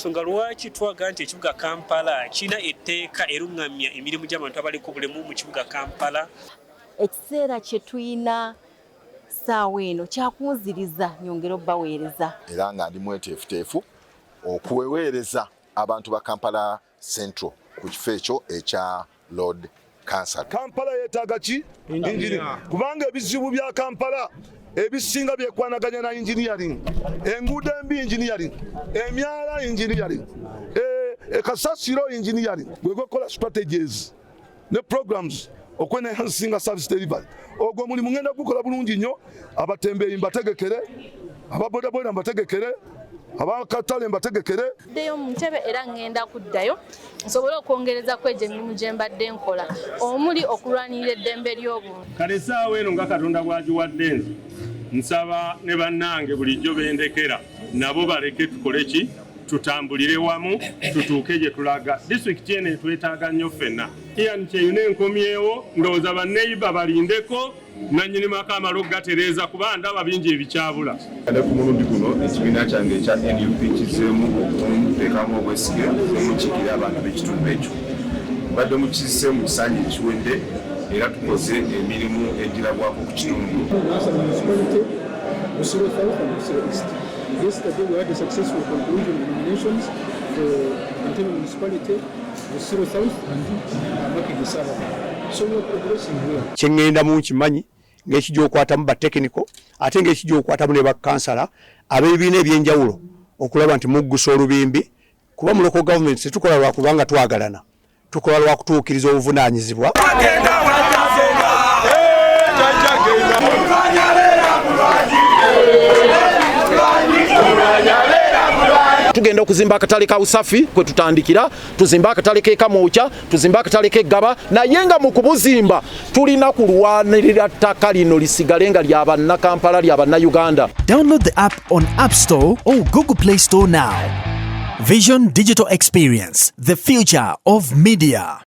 Songa lwaki twaga nti ekibuga Kampala kina etteeka erungamya emirimu gy'abantu abaliko obulemu mu kibuga Kampala. Ekiseera kye tuyina ssaawa eno kyakunziriza nyongera obbaweereza. Era nga ndi mweteefuteefu okuweweereza abantu ba Kampala Central ku kifo ekyo ekya Lord Council. Kampala yeetaaga ki? Engineering. Kubanga ebizibu bya Kampala ebisinga byekwanaganya na engineering, enguudo embi engineering, emyala engineering, kasasiro engineering. Gwe gwekola strategies ne programs okwenenhansinga service delivery. Ogwo mulimu ngenda gukola bulungi nnyo. Abatembeeyi mbategekere, ababodaboda mbategekere, abakatale mbategekere. Ddeyo mu ntebe era ngenda kuddayo nsobole okwongereza kwejo emirimu gye mbadde nkola omuli okulwanirira eddembe ly'obuntu. Kale ssaawa eno nga Katonda bw'agiwadde nze nsaba ne bannange bulijjo bendekera nabo baleke tukole ki, tutambulire wamu tutuuke gye tulaga. Disitulikiti eno etwetaaga nnyo ffenna. Ian Kyeyune enkomyewo ndowooza banneyiba balindeko nannyini maka amalo gatereeza kuba ndaba bingi ebikyabula. Ku mulundi guno ekibiina kyange ekya NUP kizzeemu okuteekamu obwesige n'omukiikirira abantu b'ekitundu ekyo. Badde mukizise mu kisaanyi ekiwedde era tukoze emirimu egirabwako ku kitundu. Yesterday we had a successful conclusion of nominations for Entebbe municipality, Busiro South and Makindye South. So we are progressing here. Kyengenda mu nkimanyi ng'ekigy'okwatamu ba technical ate ng'ekigy'okwatamu ne ba kansala ab'ebibiina ebyenjawulo okulaba nti muggusa olubimbi kuba mu local government tetukola lwa kubanga twagalana, tukola lwa kutuukiriza obuvunaanyizibwa. Tugenda okuzimba akatale ka Usafi kwe tutandikira, tuzimba akatale ke Kamwokya, tuzimba akatale ke Gaba, naye nga mu kubuzimba tulina kulwanirira ttaka lino lisigale nga lya bannakampala lya bannayuganda. Download the app on App Store or Google Play Store now. Vision Digital Experience, the future of media.